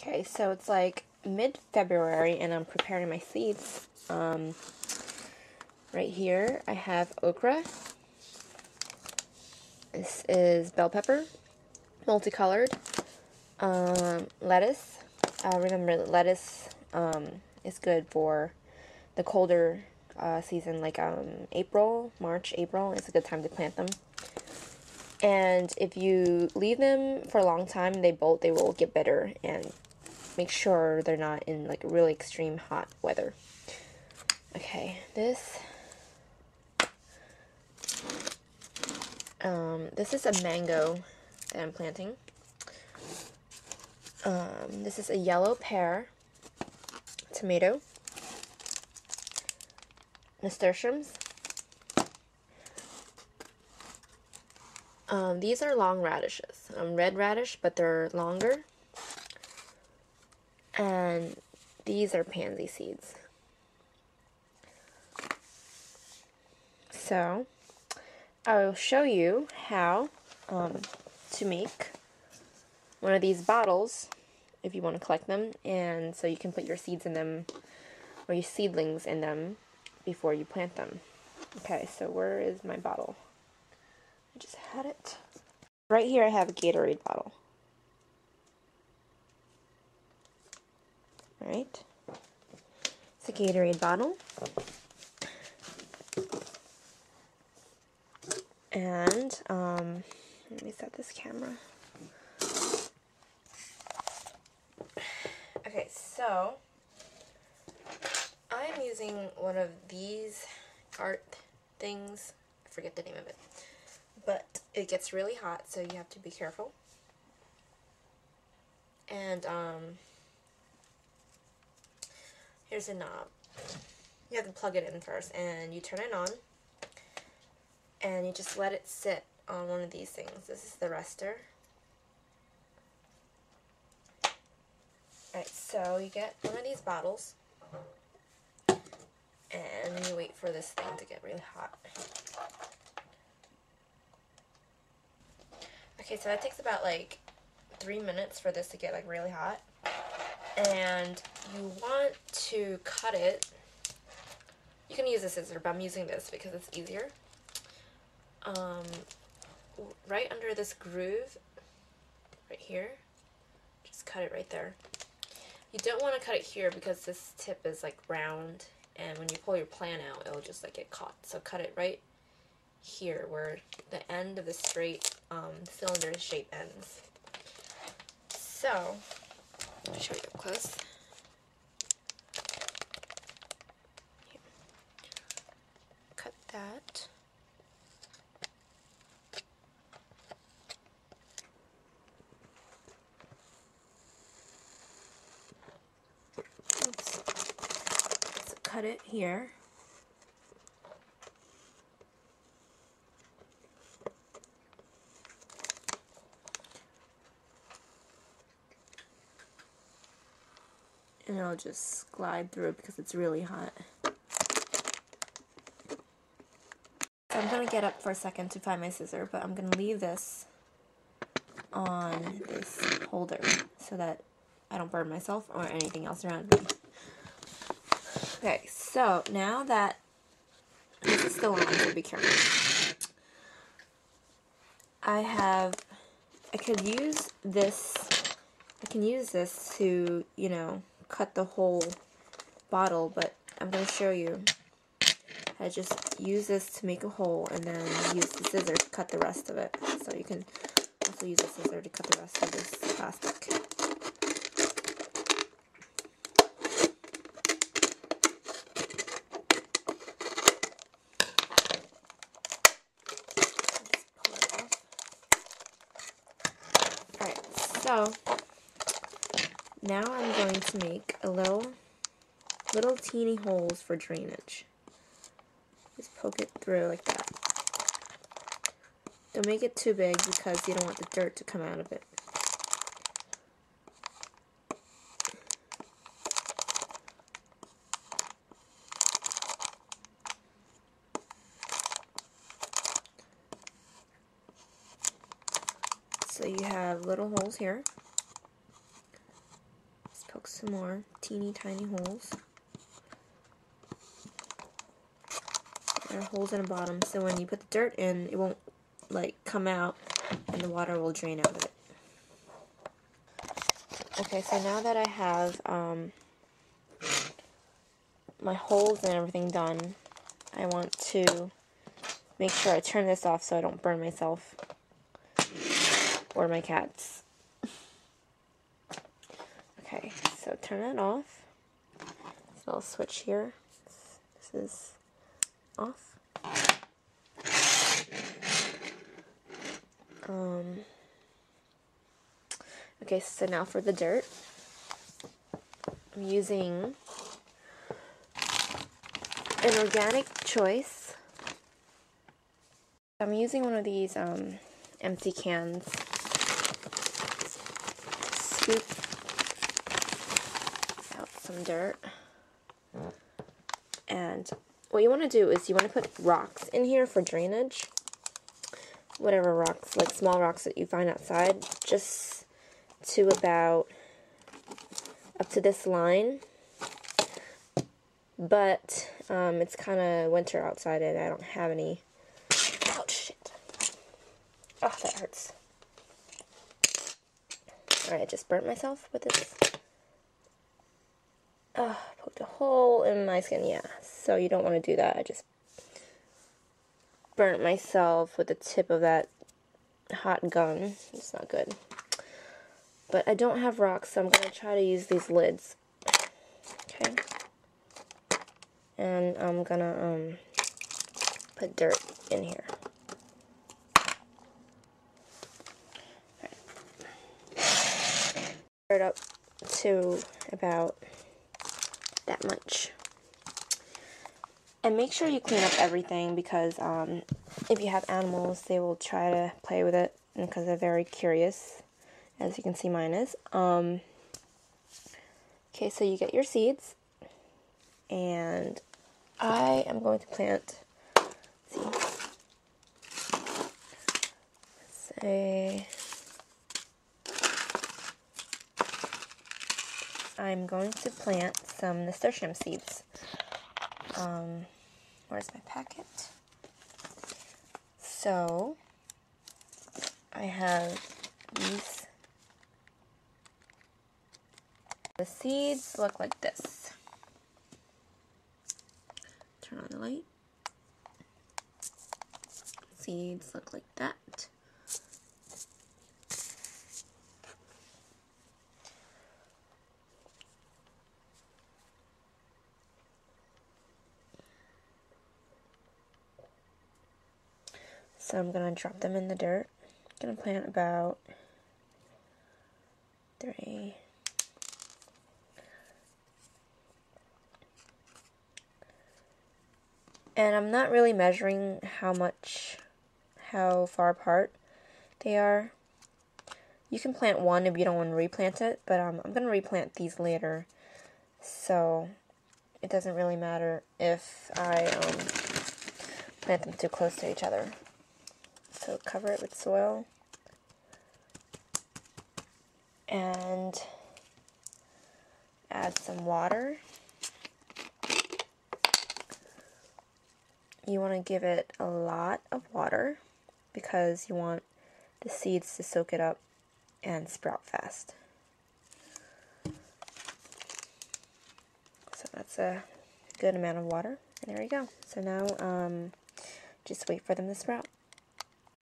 Okay, so it's like mid-February and I'm preparing my seeds. Right here I have okra. This is bell pepper, multicolored. Lettuce. Remember that lettuce is good for the colder season, like March, April. It's a good time to plant them. And if you leave them for a long time, they will get bitter, and make sure they're not in like really extreme hot weather. Okay, this is a mango that I'm planting. This is a yellow pear, tomato, nasturtiums. These are long radishes. Red radish, but they're longer. And these are pansy seeds. So, I'll show you how to make one of these bottles if you want to collect them, and so you can put your seeds in them, or your seedlings in them, before you plant them. Okay, so where is my bottle? I just had it. Right here I have a Gatorade bottle. Right? It's a Gatorade bottle. And, let me set this camera. Okay, so, I'm using one of these art things. I forget the name of it. But it gets really hot, so you have to be careful. And, here's a knob. You have to plug it in first, and you turn it on. And you just let it sit on one of these things. This is the rester. Alright, so you get one of these bottles, and you wait for this thing to get really hot. Okay, so that takes about like 3 minutes for this to get like really hot. And you want to cut it. You can use a scissor, but I'm using this because it's easier. Right under this groove, right here, just cut it right there. You don't want to cut it here because this tip is like round, and when you pull your plant out, it'll just like get caught. So cut it right here where the end of the straight cylinder shape ends. So, I'll show you up close. Here. Cut that. Oops. So cut it here. And it'll just glide through because it's really hot. So I'm going to get up for a second to find my scissor, but I'm going to leave this on this holder so that I don't burn myself or anything else around me. Okay, so now that this is still on, so be careful. I could use this to, you know, cut the whole bottle, but I'm going to show you how to just use this to make a hole and then use the scissors to cut the rest of it. So you can also use a scissor to cut the rest of this plastic. Alright, so now I'm going to make a little teeny holes for drainage. Just poke it through like that. Don't make it too big because you don't want the dirt to come out of it. So you have little holes here. poke some more teeny tiny holes. There are holes in the bottom, so when you put the dirt in, it won't like come out and the water will drain out of it. Okay, so now that I have my holes and everything done, I want to make sure I turn this off so I don't burn myself or my cats. Okay, so turn it off. So I'll switch here. This is off. Okay, so now for the dirt. I'm using an organic choice. I'm using one of these empty cans. Scoop out some dirt. And what you want to do is you want to put rocks in here for drainage. Whatever rocks, like small rocks that you find outside, just to about up to this line. But it's kind of winter outside and I don't have any. Oh shit. Oh, that hurts. Alright, I just burnt myself with this. Oh, poked a hole in my skin, yeah. So you don't want to do that. I just burnt myself with the tip of that hot gun. It's not good. But I don't have rocks, so I'm going to try to use these lids. Okay. And I'm going to put dirt in here. Dirt up to about that much. And make sure you clean up everything because if you have animals, they will try to play with it because they're very curious, as you can see mine is. Okay, so you get your seeds, and I am going to plant, let's say, I'm going to plant some Nasturtium seeds. Where's my packet? So, I have these. The seeds look like this. Turn on the light. Seeds look like that. So I'm going to drop them in the dirt. I'm going to plant about 3. And I'm not really measuring how far apart they are. You can plant one if you don't want to replant it, but I'm going to replant these later. So it doesn't really matter if I plant them too close to each other. So cover it with soil and add some water. You want to give it a lot of water because you want the seeds to soak it up and sprout fast. So that's a good amount of water. And there you go. So now just wait for them to sprout.